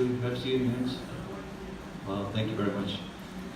you have seen hands thank you very much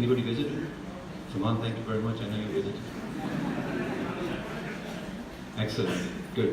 anybody visited Saman thank you very much I know you visited excellent good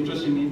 interesting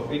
topic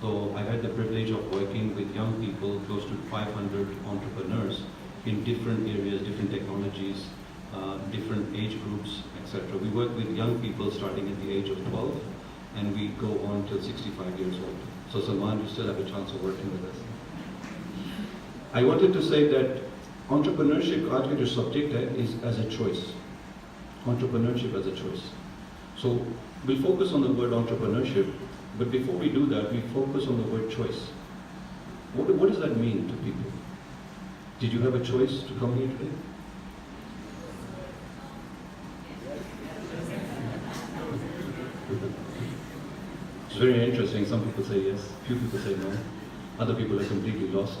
So I had the privilege of working with young people, close to 500 entrepreneurs in different areas, different technologies, different age groups, etc. We work with young people starting at the age of 12 and we go on till 65 years old. So Salman, you still have a chance of working with us. I wanted to say that entrepreneurship, aaj ka jo subject hai, is as a choice. Entrepreneurship as a choice. So we'll focus on the word entrepreneurship. But before we do that, we focus on the word choice. What does that mean to people? Did you have a choice to come here today? It's very interesting. Some people say yes, few people say no. Other people are completely lost.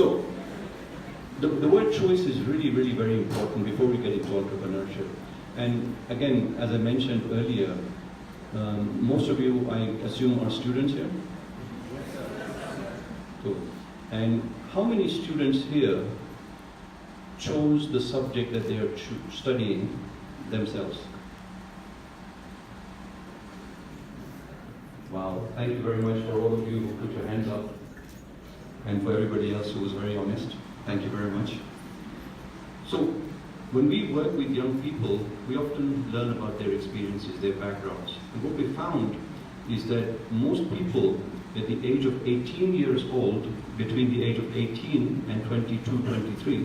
So. The word choice is really, really very important before we get into entrepreneurship. And again, as I mentioned earlier, most of you, I assume, are students here? Cool. And how many students here chose the subject that they are studying themselves? Wow, thank you very much for all of you who put your hands up. And for everybody else who was very honest. Thank you very much. So, when we work with young people, we often learn about their experiences, their backgrounds. And what we found is that most people at the age of 18 years old, between the age of 18 and 22, 23,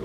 O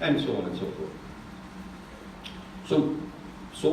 and so on and so forth. So 100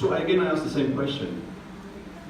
So again, I ask the same question.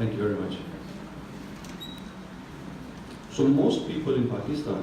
Thank you very much. So most people in Pakistan,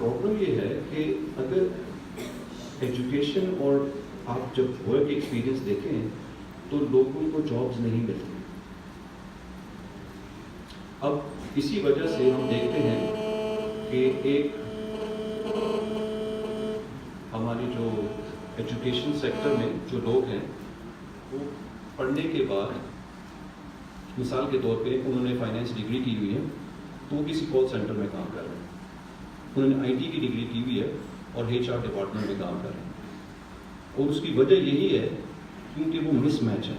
problem یہ ہے کہ اگر education اور آپ جب work experience دیکھیں تو لوگوں کو جابز نہیں ملتی. اب اسی وجہ سے ہم دیکھتے ہیں کہ ایک ہماری جو ایجوکیشن سیکٹر میں جو لوگ ہیں وہ پڑھنے کے بعد مثال کے طور پہ انہوں نے فائنینس ڈگری کی ہوئی ہے تو وہ کسی کال سینٹر میں کام کر رہے ہیں. انہوں نے آئی ٹی کی ڈگری کی ہوئی ہے اور HR ڈپارٹمنٹ میں کام کر رہے ہیں. اور اس کی وجہ یہی ہے کیونکہ وہ مس میچ ہے.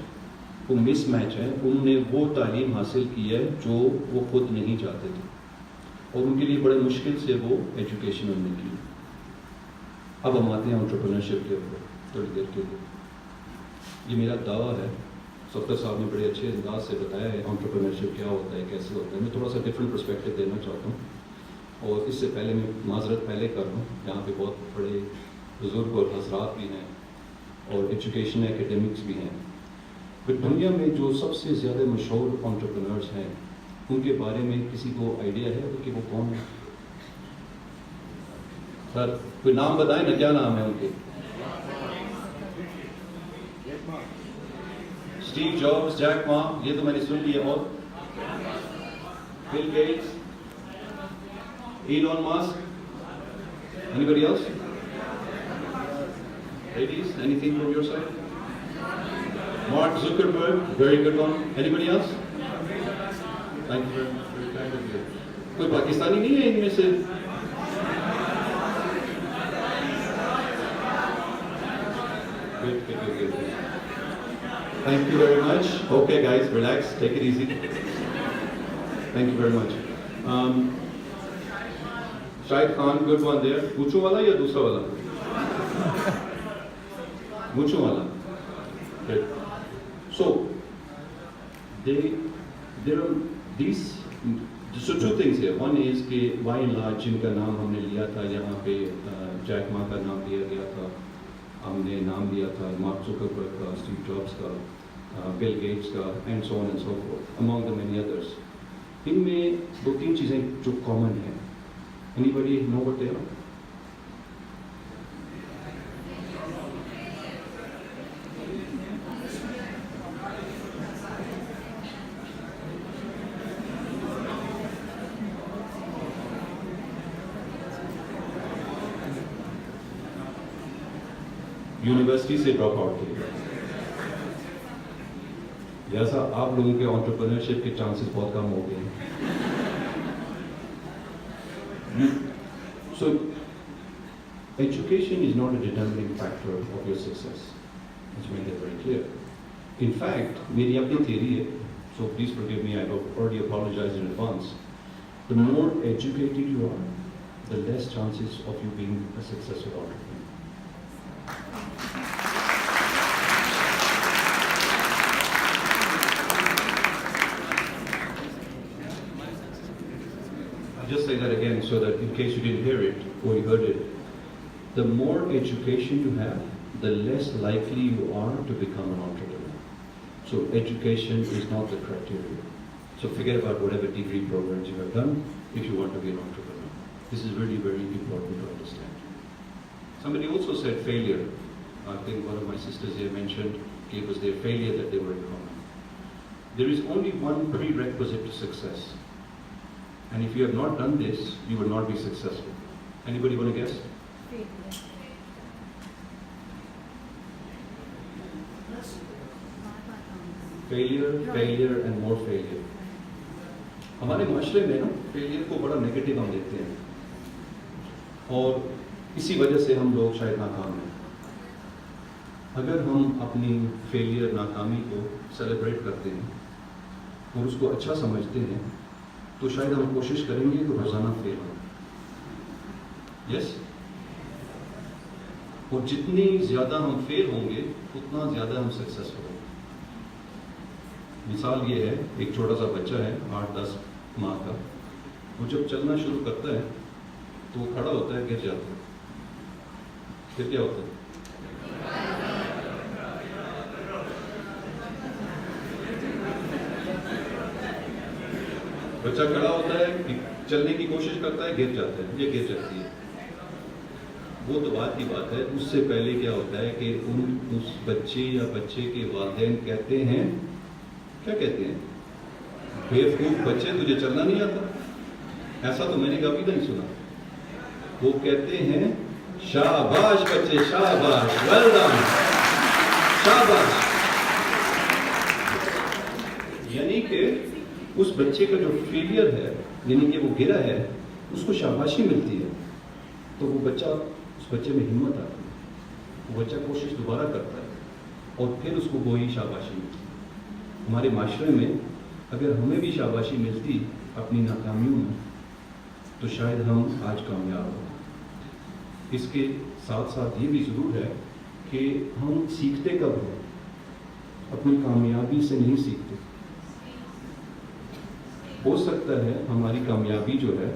وہ مس میچ ہے. انہوں نے وہ تعلیم حاصل کی ہے جو وہ خود نہیں چاہتے تھے اور ان کے لیے بڑے مشکل سے وہ ایجوکیشن انہوں نے کی. اب ہم آتے ہیں انٹرپرینورشپ کے اوپر تھوڑی دیر کے لیے. یہ میرا دعویٰ ہے. سفتر صاحب نے بڑے اچھے انداز سے بتایا ہے انٹرپرینورشپ کیا ہوتا ہے, کیسے ہوتا ہے. میں تھوڑا سا ڈفرینٹ پرسپیکٹو دینا چاہتا ہوں اور اس سے پہلے میں معذرت پہلے کر رہا ہوں. یہاں پہ بہت بڑے بزرگ اور حضرات بھی ہیں اور ایجوکیشن اکیڈمکس بھی ہیں. دنیا میں جو سب سے زیادہ مشہور انٹرپرینورس ہیں ان کے بارے میں کسی کو آئیڈیا ہے کہ وہ کون ہے؟ سر کوئی نام بتائیں نا, کیا نام ہے ان کے؟ اسٹیو جابس, جیک ما, یہ تو میں نے سن لیا. اور Bill Gates, Elon Musk. Anybody else? Ladies, anything from your side? Mark Zuckerberg, very good one. Anybody else? Thank you very much. Very kind of you. کوئی پاکستانی نہیں ہے ان میں سے؟ Good. Thank you very much. Okay guys, relax, take it easy. Thank you very much. Shahid Khan, good one there. Mucho wala ya dusra wala? Mucho wala. Good. So, there are these, so two things here. One is کہ by and large جن کا نام ہم نے لیا تھا یہاں پہ, جیک ما کا نام لیا گیا تھا, ہم نے نام لیا تھا مارک زکربرگ کا, اسٹیو جابس کا, بل گیٹس کا, and so on and so forth, among the many others. ان میں دو تین چیزیں جو کامن ہیں. Anybody know what they are? University سے ڈراپ آؤٹ کیا. جیسا آپ لوگوں کے انٹرپرینورشپ کے چانسز بہت کم ہو گئے ہیں. So, education is not a determining factor of your success. Let's make that very clear. In fact, میری اپنی theory ہے, so please forgive me, I already apologize in advance. The more educated you are, the less chances of you being a successful entrepreneur. Just say that again so that in case you didn't hear it or you heard it, the more education you have, the less likely you are to become an entrepreneur. So education is not the criteria. So forget about whatever degree programs you have done if you want to be an entrepreneur. This is really very important to understand. Somebody also said failure. I think one of my sisters here mentioned it was their failure that they were in common. There is only one prerequisite to success. And if you have not done this, you will not be successful. Anybody want to guess? Failure and more failure. ہمارے معاشرے میں نا failure کو بڑا negative ہم دیتے ہیں اور اسی وجہ سے ہم لوگ شاید ناکام ہیں. اگر ہم اپنی فیلئر, ناکامی کو سیلیبریٹ کرتے ہیں اور اس کو اچھا سمجھتے ہیں تو شاید ہم کوشش کریں گے کہ روزانہ فیل ہوں. یس, اور جتنی زیادہ ہم فیل ہوں گے اتنا زیادہ ہم سکسیسفل ہوں گے. مثال یہ ہے, ایک چھوٹا سا بچہ ہے 8-10 ماہ کا, وہ جب چلنا شروع کرتا ہے تو وہ کھڑا ہوتا ہے, گر جاتا ہے, پھر کیا ہوتا ہے؟ بچہ کھڑا ہوتا ہے, چلنے کی کوشش کرتا ہے, گر جاتا ہے, یہ گر جاتی ہے. وہ تو بات کی بات ہے. اس سے پہلے کیا ہوتا ہے کہ اس بچے یا بچے کے والدین کہتے ہیں, کیا کہتے ہیں, بیوقوف بچے تجھے چلنا نہیں آتا. ایسا تو میں نے کبھی نہیں سنا. وہ کہتے ہیں شاباش بچے, شاباش, ویل ڈن, شاباش. یعنی کہ اس بچے کا جو فیلئر ہے, یعنی کہ وہ گرا ہے, اس کو شاباشی ملتی ہے, تو وہ بچہ, اس بچے میں ہمت آتی ہے, وہ بچہ کوشش دوبارہ کرتا ہے, اور پھر اس کو وہی شاباشی ملتی ہے. ہمارے معاشرے میں اگر ہمیں بھی شاباشی ملتی اپنی ناکامیوں میں, تو شاید ہم آج کامیاب ہوں. اس کے ساتھ ساتھ یہ بھی ضرور ہے کہ ہم سیکھتے کب ہیں؟ اپنی کامیابی سے نہیں سیکھتے. ہو سکتا ہے ہماری کامیابی جو ہے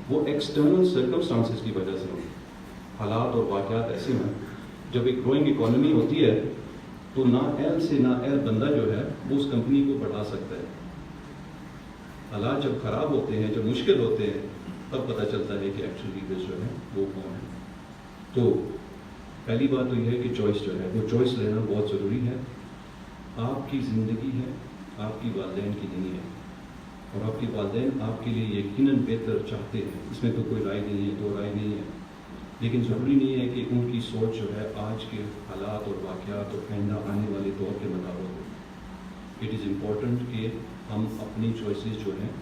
وہ ایکسٹرنل سرکمسٹانسز کی وجہ سے ہو. حالات اور واقعات ایسے ہیں, جب ایک گروئنگ اکانومی ہوتی ہے تو نہ ایل سے نہ ایل بندہ جو ہے وہ اس کمپنی کو بڑھا سکتا ہے. حالات جب خراب ہوتے ہیں, جب مشکل ہوتے ہیں, تب پتہ چلتا ہے کہ ایکچولی لیڈرز جو ہے وہ کون ہے. تو پہلی بات تو یہ ہے کہ چوائس جو ہے وہ چوائس لینا بہت ضروری ہے. آپ کی زندگی ہے, آپ کی والدین کی نہیں ہے, اور آپ کے والدین آپ کے لیے یقیناً بہتر چاہتے ہیں, اس میں تو کوئی رائے نہیں ہے, دو رائے نہیں ہے. لیکن ضروری نہیں ہے کہ ان کی سوچ جو ہے آج کے حالات اور واقعات اور آئندہ آنے والے دور کے مطابق ہو. اٹ از امپورٹنٹ کہ ہم اپنی چوائسیز جو ہیں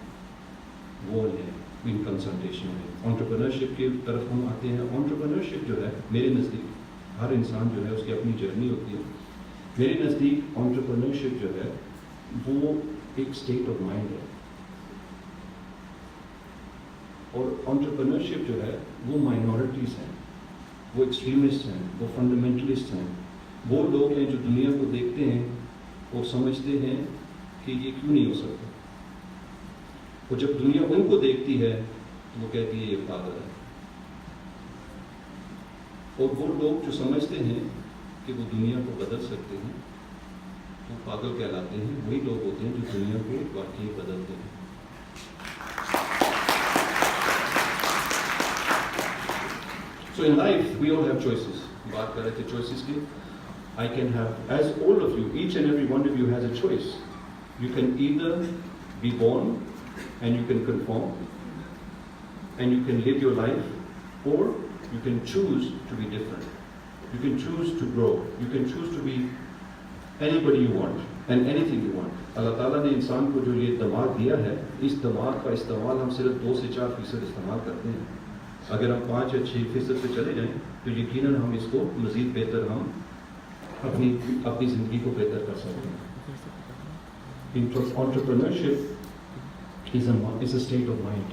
وہ لیں ان کنسلٹیشن میں. انٹرپرینرشپ کی طرف ہم آتے ہیں. انٹرپرینرشپ جو ہے میرے نزدیک, ہر انسان جو ہے اس کی اپنی جرنی ہوتی ہے. میرے نزدیک انٹرپرینرشپ جو ہے وہ ایک اسٹیٹ آف مائنڈ ہے, اور انٹرپرینرشپ جو ہے وہ مائنورٹیز ہیں, وہ ایکسٹریمسٹ ہیں, وہ فنڈامنٹلسٹ ہیں, وہ لوگ ہیں جو دنیا کو دیکھتے ہیں اور سمجھتے ہیں کہ یہ کیوں نہیں ہو سکتا, اور جب دنیا ان کو دیکھتی ہے تو وہ کہتی ہے یہ پاگل ہے. اور وہ لوگ جو سمجھتے ہیں کہ وہ دنیا کو بدل سکتے ہیں وہ پاگل کہلاتے ہیں. وہی لوگ ہوتے ہیں جو دنیا کو واقعی بدلتے ہیں. So in life, we all have choices. بات کر رہے تھے choices کی. I can have, as all of you, each and every one of you has a choice. You can either be born and you can conform and you can live your life, or you can choose to be different. You can choose to grow. You can choose to be anybody you want and anything you want. اللہ تعالیٰ نے انسان کو جو یہ دماغ دیا ہے, اس دماغ کا استعمال ہم صرف 2 سے 4% استعمال کرتے ہیں. اگر ہم 5 یا 6% پہ چلے جائیں تو یقیناً ہم اس کو مزید بہتر, ہم اپنی زندگی کو بہتر کر سکتے ہیں. Entrepreneurship is a state of mind.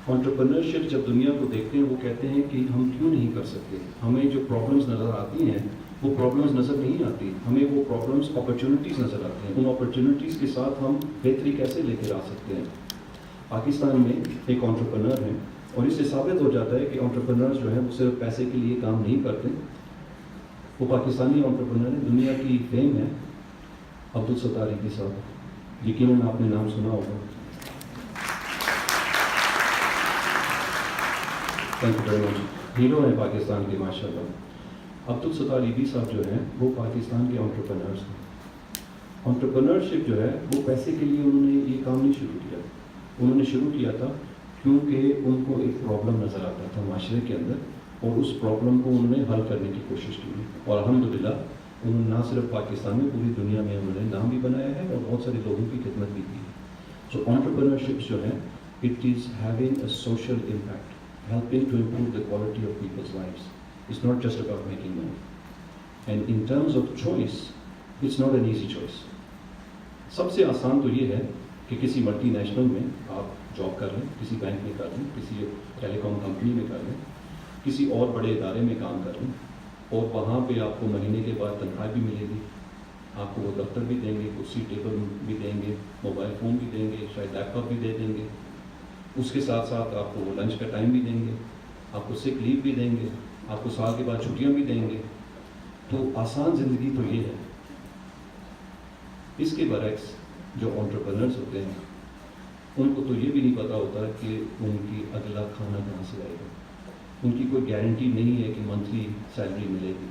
Entrepreneurship جب دنیا کو دیکھتے ہیں وہ کہتے ہیں کہ ہم کیوں نہیں کر سکتے. ہمیں جو پرابلمس نظر آتی ہیں وہ پرابلمس نظر نہیں آتی, ہمیں وہ پرابلمس اپرچونیٹیز نظر آتی ہیں. ان اپرچونیٹیز کے ساتھ ہم بہتری کیسے لے کر آ سکتے ہیں. پاکستان میں ایک انٹرپرینر ہے, اور اس سے ثابت ہو جاتا ہے کہ انٹرپرینرز جو ہیں وہ صرف پیسے کے لیے کام نہیں کرتے. وہ پاکستانی انٹرپرینر ہیں, دنیا کی فیم ہے, عبدالستار عیدی صاحب. یقیناً آپ نے نام سنا ہوگا. Thank you very much. Hero ہیں پاکستان کے ماشاء اللہ. عبدالستار عیدی صاحب جو ہیں وہ پاکستان کے انٹرپرینرز ہیں. انٹرپرینرشپ جو ہے وہ پیسے کے لیے انہوں نے یہ کام نہیں شروع کیا. انہوں نے شروع کیا تھا کیونکہ ان کو ایک پرابلم نظر آتا تھا معاشرے کے اندر, اور اس پرابلم کو انہوں نے حل کرنے کی کوشش کی. اور الحمدللہ انہوں نے نہ صرف پاکستان میں, پوری دنیا میں انہوں نے نام بھی بنایا ہے اور بہت سارے لوگوں کی خدمت بھی کی ہے. سو انٹرپرینرشپ جو ہے it is having a social impact, helping to improve the quality of people's lives. It's not just about making money. And in terms of choice, it's not an easy choice. سب سے آسان تو یہ ہے کہ کسی multi national میں آپ job کر لیں, کسی بینک میں کر لیں, کسی ٹیلی کام کمپنی میں کر لیں, کسی اور بڑے ادارے میں کام کر لیں, اور وہاں پہ آپ کو مہینے کے بعد تنخواہ بھی ملے گی, آپ کو وہ دفتر بھی دیں گے, کرسی ٹیبل بھی دیں گے, موبائل فون بھی دیں گے, شاید لیپ ٹاپ بھی دے دیں گے, اس کے ساتھ ساتھ آپ کو وہ لنچ کا ٹائم بھی دیں گے, آپ کو سک لیو بھی دیں گے, آپ کو سال کے بعد چھٹیاں بھی دیں گے. تو آسان زندگی تو یہ ہے. اس کے برعکس جو انٹرپرینرز ہوتے ہیں ان کو تو یہ بھی نہیں پتہ ہوتا کہ ان کی اگلا کھانا کہاں سے آئے گا, ان کی کوئی گارنٹی نہیں ہے کہ منتھلی سیلری ملے گی.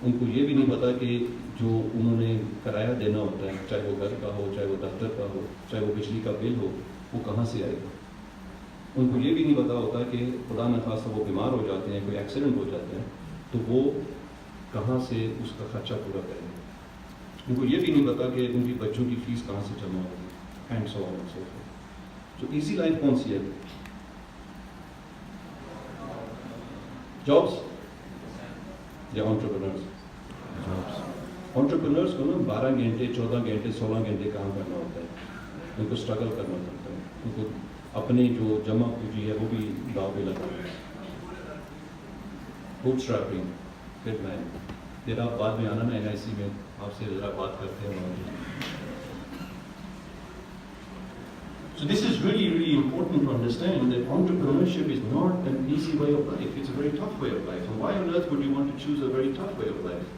ان کو یہ بھی نہیں پتا کہ جو انہوں نے کرایہ دینا ہوتا ہے, چاہے وہ گھر کا ہو, چاہے وہ دفتر کا ہو, چاہے وہ بجلی کا بل ہو, وہ کہاں سے آئے گا. ان کو یہ بھی نہیں پتا ہوتا کہ خدا نخواستہ وہ بیمار ہو جاتے ہیں, کوئی ایکسیڈنٹ ہو جاتا ہے, تو وہ کہاں سے اس کا خرچہ پورا کریں گے. ان کو یہ بھی نہیں پتا کہ ان کی بچوں کی فیس کہاں سے جمع ہوگی, and so on and so forth. تو ایزی لائف کون سی ہے؟ جابس یا انٹرپرنرز؟ انٹرپرنرز کو نا 12 گھنٹے 14 گھنٹے 16 گھنٹے کام کرنا ہوتا ہے. ان کو اسٹرگل کرنا پڑتا ہے, ان کو اپنی جو جمع پونجی ہے وہ بھی داؤ پہ لگا ہے. Bootstrapping. پھر میں آپ بعد میں آنا نا NIC میں آپ سے ذرا بات کرتے ہیں. So this is really, really important to understand that entrepreneurship is not an easy way of life. It's a very tough way of life. And why on earth would you want to choose a very tough way of life?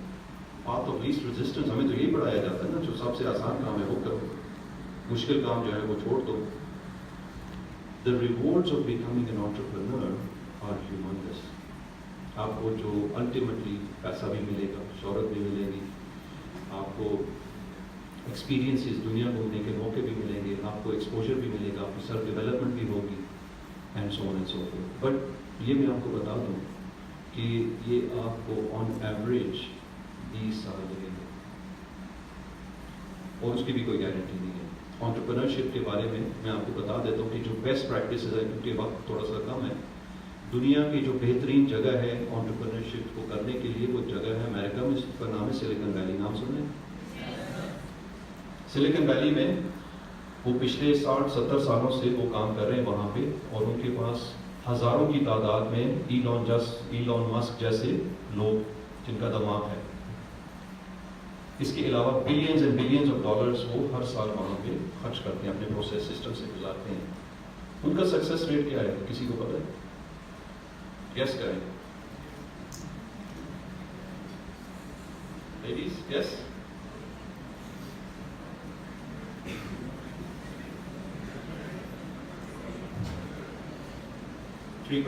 Path of least resistance. ہمیں تو یہی پڑھایا جاتا ہے نا, جو سب سے آسان کام ہے وہ کرو, مشکل کام جو ہے وہ چھوڑ دو. The rewards of becoming an entrepreneur are humongous. آپ کو جو الٹیمیٹلی پیسہ بھی ملے گا, شہرت بھی ملے گی, آپ کو ایکسپیرینسز, دنیا گھومنے کے موقع بھی ملیں گے, آپ کو ایکسپوجر بھی ملے گا, آپ کی سیلف ڈیولپمنٹ بھی ہوگی, and so on and so forth. But یہ میں آپ کو بتا دوں کہ یہ آپ کو آن ایوریج 20 سال لگیں گے, اور اس کی بھی کوئی گارنٹی نہیں ہے. انٹرپرنرشپ کے بارے میں آپ کو بتا دیتا ہوں کہ جو بیسٹ پریکٹسز ہے, کیونکہ وقت تھوڑا سا کم ہے, دنیا کی جو بہترین جگہ ہے انٹرپرنرشپ کو کرنے کے لیے, وہ جگہ ہے امریکہ میں, اس کا نام ہے سلیکن ویلی. نام سن رہے ہیں؟ سلیکن ویلی میں وہ پچھلے 60-70 سالوں سے وہ کام کر رہے ہیں وہاں پہ, اور ان کے پاس ہزاروں کی تعداد میں ایلون مسک جیسے لوگ جن کا دماغ ہے. اس کے علاوہ billions and billions of dollars وہ ہر سال وہاں پہ خرچ کرتے ہیں, اپنے پروسیس سسٹم سے گزارتے ہیں. ان کا سکسیس ریٹ کیا ہے, کسی کو پتہ ہے؟ گیس کریں ladies, guess. Three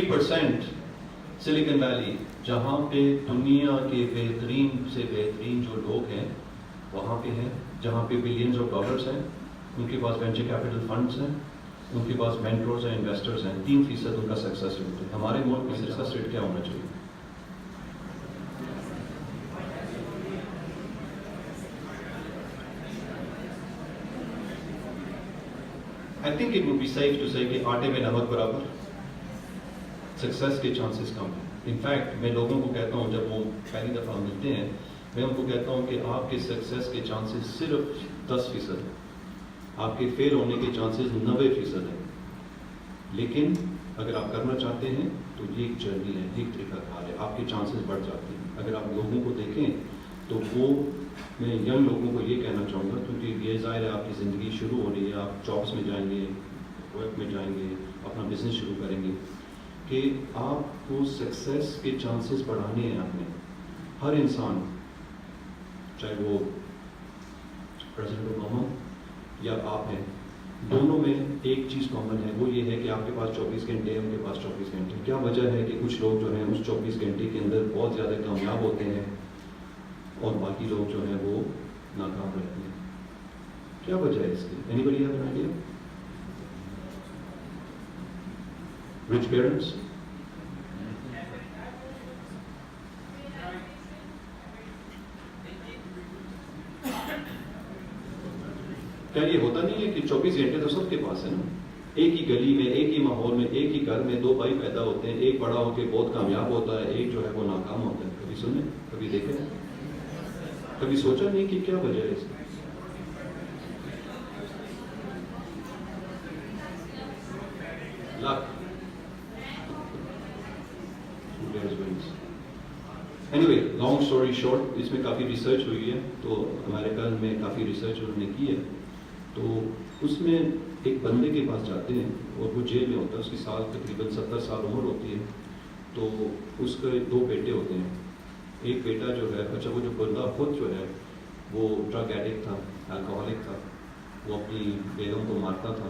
percent. Silicon Valley, جہاں پہ دنیا کے بہترین سے بہترین جو لوگ ہیں وہاں پہ ہیں, جہاں پہ بلینز آف ڈالرز ہیں, ان کے پاس وینچر کیپٹل فنڈز ہیں, ان کے پاس مینٹورز ہیں, انویسٹرز ہیں, 3% ان کا سکسیس ریٹ ہے. ہمارے ملک میں سکسیس ریٹ کیا ہونا چاہیے؟ I think it would be safe to say کہ آٹے میں نمک برابر, سکسیس کے چانسز کم ہیں. انفیکٹ میں لوگوں کو کہتا ہوں, جب وہ پہلی دفعہ ملتے ہیں, میں ان کو کہتا ہوں کہ آپ کے سکسیس کے چانسز صرف 10% ہیں, آپ کے فیل ہونے کے چانسز 90% ہیں. لیکن اگر آپ کرنا چاہتے ہیں تو یہ ایک جرنی ہے, ایک طریقہ کار ہے, آپ کے چانسز بڑھ جاتے ہیں. اگر آپ لوگوں کو دیکھیں تو وہ, میں ینگ لوگوں کو یہ کہنا چاہوں گا, کیونکہ یہ ظاہر ہے آپ کی زندگی شروع ہو رہی ہے, آپ جابس میں جائیں گے, ورک میں جائیں گے, اپنا بزنس شروع کریں گے, کہ آپ کو سکسیس کے چانسز بڑھانے ہیں. آپ نے, ہر انسان, چاہے وہ پریزیڈنٹ اوباما یا آپ ہیں, دونوں میں ایک چیز کامن ہے, وہ یہ ہے کہ آپ کے پاس 24 گھنٹے ہیں, ان کے پاس 24 گھنٹے. کیا وجہ ہے کہ کچھ لوگ جو ہیں اس 24 گھنٹے کے اندر بہت زیادہ کامیاب ہوتے ہیں اور باقی لوگ جو ہیں وہ ناکام رہتے ہیں؟ کیا وجہ ہے اس کی؟ Anybody have an idea? Rich parents, کیا یہ ہوتا نہیں ہے کہ 24 گھنٹے تو سب کے پاس ہے نا؟ ایک ہی گلی میں, ایک ہی ماحول میں, ایک ہی گھر میں 2 بھائی پیدا ہوتے ہیں, ایک بڑا ہو کے بہت کامیاب ہوتا ہے, ایک جو ہے وہ ناکام ہوتا ہے. کبھی سنے, کبھی دیکھے, کبھی سوچا نہیں کہ کیا وجہ ہے اس کی؟ Anyway, long story short, اس میں کافی ریسرچ ہوئی ہے, تو امریکہ میں کافی ریسرچ انہوں نے کی ہے. تو اس میں ایک بندے کے پاس جاتے ہیں اور وہ جیل میں ہوتا ہے, اس کی سال تقریباً 70 سال عمر ہوتی ہے. تو اس کے 2 بیٹے ہوتے ہیں. ایک بیٹا جو ہے, اچھا وہ جو بندہ خود جو ہے وہ ڈرگ ایڈکٹ تھا, الکوہولک تھا, وہ اپنی بیگم کو مارتا تھا,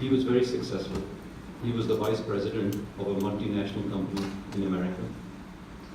he was very successful. He was the vice president of a multinational company in America.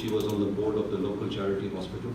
she was on the board of the local charity hospital.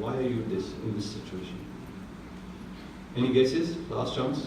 Why are you in this situation? Any guesses? Last chance.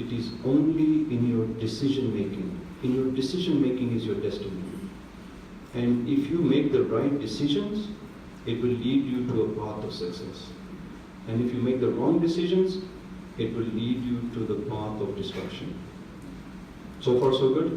It is only in your decision making. In your decision making is your destiny. And if you make the right decisions, it will lead you to a path of success. And if you make the wrong decisions, it will lead you to the path of destruction. So far so good?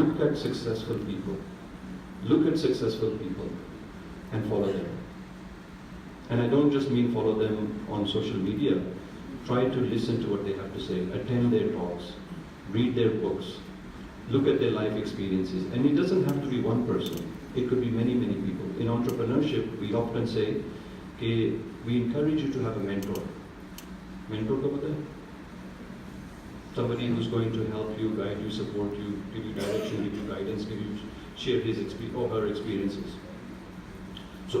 Look at successful people. Look at successful people. And follow them. And I don't just mean follow them on social media. Try to listen to what they have to say. Attend their talks. Read their books. Look at their life experiences. And it doesn't have to be one person. It could be many, many people. In entrepreneurship, we often say that we encourage you to have a mentor. Mentor ko pata hai? Somebody who's going to help you, guide you, support you, give you direction, give you guidance, share his or her experiences. So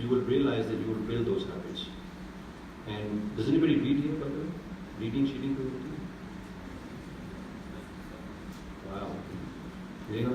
you will realize that you will build those habits. And does anybody read here, by the way? Reading, sheeting, wow. You know,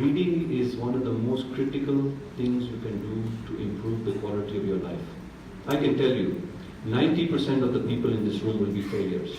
Reading is one of the most critical things you can do to improve the quality of your life. I can tell you, 90% of the people in this room will be failures.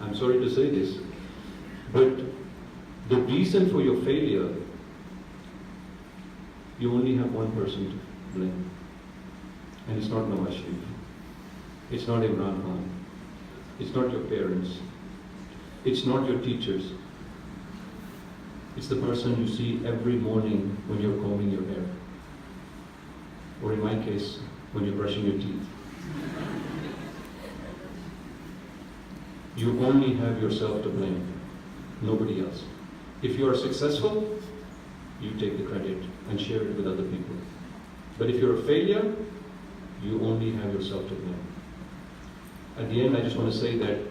I'm sorry to say this, but the reason for your failure, you only have one person to blame. And it's not Nawaz Sharif. It's not Imran Khan. It's not your parents. It's not your teachers. It's the person you see every morning when you're combing your hair. Or in my case, when you're brushing your teeth. You only have yourself to blame. Nobody else. If you are successful, you take the credit and share it with other people. But if you're a failure, you only have yourself to blame. At the end, I just want to say that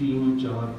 3-4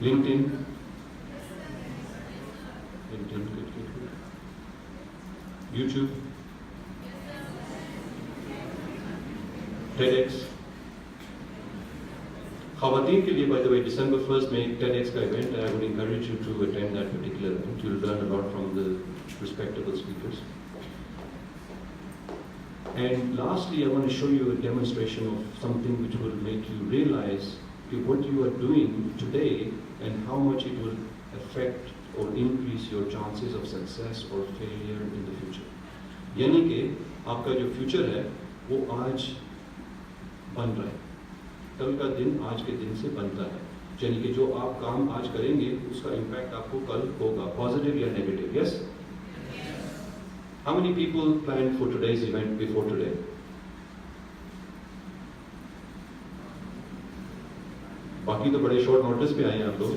LinkedIn. YouTube. TEDx. خواتین کے لیے by the way December 1st میں ایک TEDx کا event ہے. I would encourage you to attend that particular event. You'll learn a lot from the respectable speakers. And lastly, I want to show you a demonstration of something which will make you realize what you are doing today and how much it will affect or increase your chances of success or failure in the future. یعنی کہ آپ کا جو future ہے وہ آج بن رہا ہے. کل کا دن آج کے دن سے بنتا ہے. یعنی کہ جو آپ کام آج کریں گے اس کا امپیکٹ آپ کو کل ہوگا, پازیٹیو یا negative. Yes. How many people planned for today's event before today? باقی تو بڑے شارٹ نوٹس پہ آئے ہیں آپ لوگ.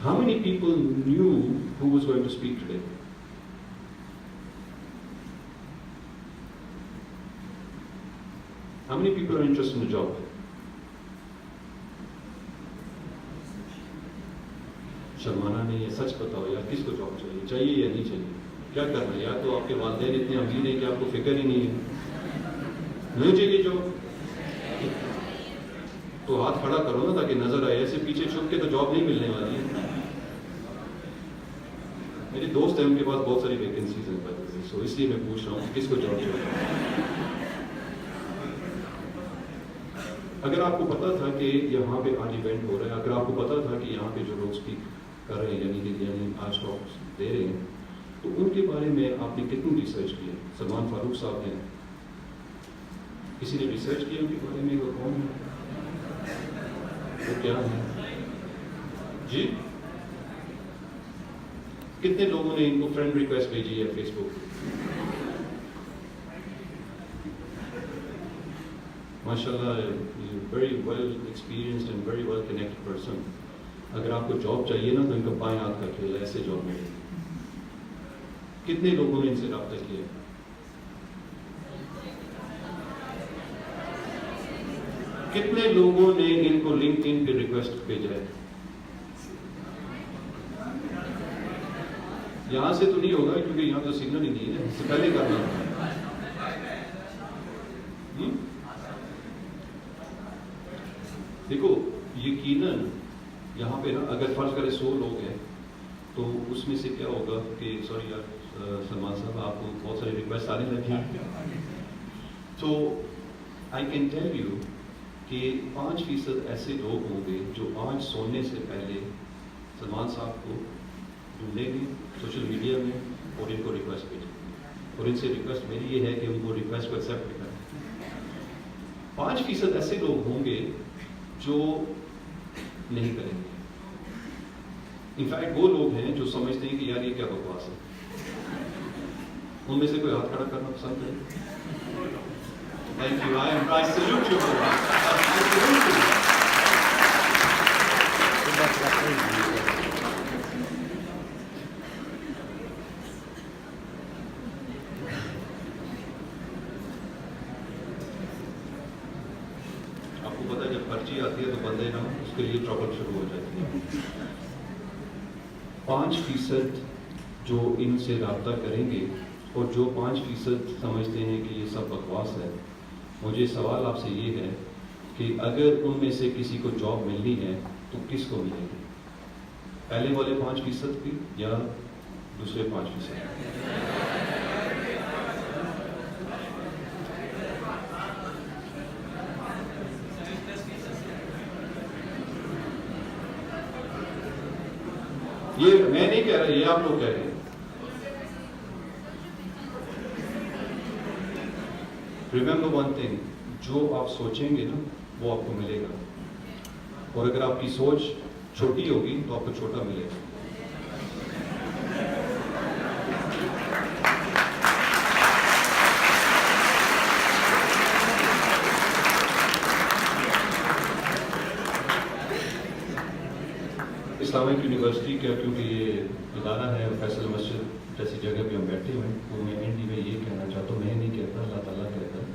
How many people knew who was going to speak today? How many people are interested in the job? شرمانا نہیں ہے, سچ بتاؤ یار, کس کو جاب چاہیے, چاہیے یا نہیں چاہیے, کیا کرنا ہے؟ یا تو آپ کے والدین اتنے امیر ہیں کہ آپ کو فکر ہی نہیں ہے, نہیں چاہیے جاب تو ہاتھ کھڑا کرو نا تاکہ نظر آئے. ایسے پیچھے چھپ کے تو جاب نہیں ملنے والی ہے. میری دوست ہیں, ان کے پاس بہت ساری ویکینسیز ہیں, سو اس لیے میں پوچھ رہا ہوں کس کو جاب چاہیے. اگر آپ کو پتا تھا کہ یہاں پہ آج ایونٹ ہو رہا ہے, اگر آپ کو پتا تھا کہ یہاں پہ جو لوگ اسپیک کر رہے ہیں یعنی آج ٹاکس دے رہے ہیں, تو ان کے بارے میں آپ نے کتنی ریسرچ کی ہے؟ سلمان فاروق صاحب ہیں, کسی نے ریسرچ کیا ان کے بارے میں؟ وہ کون ہے, وہ کیا ہے جی؟ کتنے لوگوں نے ان کو فرینڈ ریکویسٹ بھیجی ہے فیس بک؟ ماشاءاللہ, very well experienced and very well connected person. اگر آپ کو جاب چاہیے نا تو ان کا بائیں ہاتھ کا کھیل ہے, ایسے جاب ملے. کتنے لوگوں نے ان سے رابطہ کیا؟ کتنے لوگوں نے ان کو لنکڈ ان پہ ریکویسٹ بھیجا ہے؟ یہاں سے تو نہیں ہوگا کیونکہ یہاں تو سگنل ہی نہیں ہے, اس سے پہلے کرنا ہوگا. دیکھو یقیناً یہاں پہ نا اگر فرض کرے 100 لوگ ہیں تو اس میں سے کیا ہوگا کہ سوری یار سلمان صاحب, آپ کو بہت ساری ریکویسٹ آنے لگی ہیں. تو آئی کین ٹیل یو کہ 5% ایسے لوگ ہوں گے جو آج سونے سے پہلے سلمان صاحب کو ڈھونڈیں گے سوشل میڈیا میں اور ان کو ریکویسٹ بھیجیں گے, اور ان سے ریکویسٹ میری یہ ہے کہ ان کو ریکویسٹ کو ایکسیپٹ کریں. 5% ایسے لوگ ہوں گے جو نہیں کریں گے. انفیکٹ وہ لوگ ہیں جو سمجھتے ہیں کہ یار یہ کیا بکواس ہے. ان میں سے کوئی ہاتھ کھڑا کرنا پسند کرے؟ Thank you. I salute you for that. آپ کو پتا جب پرچی آتی ہے تو بندے نا اس کے لیے ٹربل شروع ہو جاتی ہے. 5% جو ان سے رابطہ کریں گے اور جو 5% سمجھتے ہیں کہ یہ سب بکواس ہے, مجھے سوال آپ سے یہ ہے کہ اگر ان میں سے کسی کو جاب ملنی ہے تو کس کو ملے گی؟ پہلے والے 5% کی یا دوسرے 5%؟ یہ میں نہیں کہہ رہا, یہ آپ لوگ کہہ رہے ہیں. ریممبر ون تھنگ, جو آپ سوچیں گے نا وہ آپ کو ملے گا, اور اگر آپ کی سوچ چھوٹی ہوگی تو آپ کو چھوٹا ملے گا. اسلامک یونیورسٹی کا کیونکہ یہ ادارہ ہے, فیصل مسجد جیسی جگہ پہ ہم بیٹھے ہوئے ہیں, تو میں اینڈ میں یہ کہنا چاہتا ہوں, میں نہیں کہتا, اللہ تعالیٰ کہتا ہے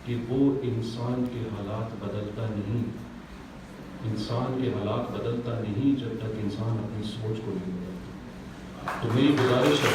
کہ وہ انسان کے حالات بدلتا نہیں, انسان کے حالات بدلتا نہیں جب تک انسان اپنی سوچ کو نہیں بدلتا. تو میری گزارش ہے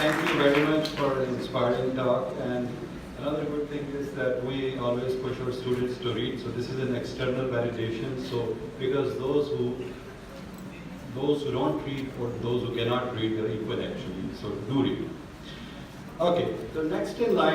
Thank you very much for the inspiring talk. And another good thing is that we always push our students to read. So this is an external validation. So because those who don't read or those who cannot read, they're equal actually. So do read. Okay, the next in line.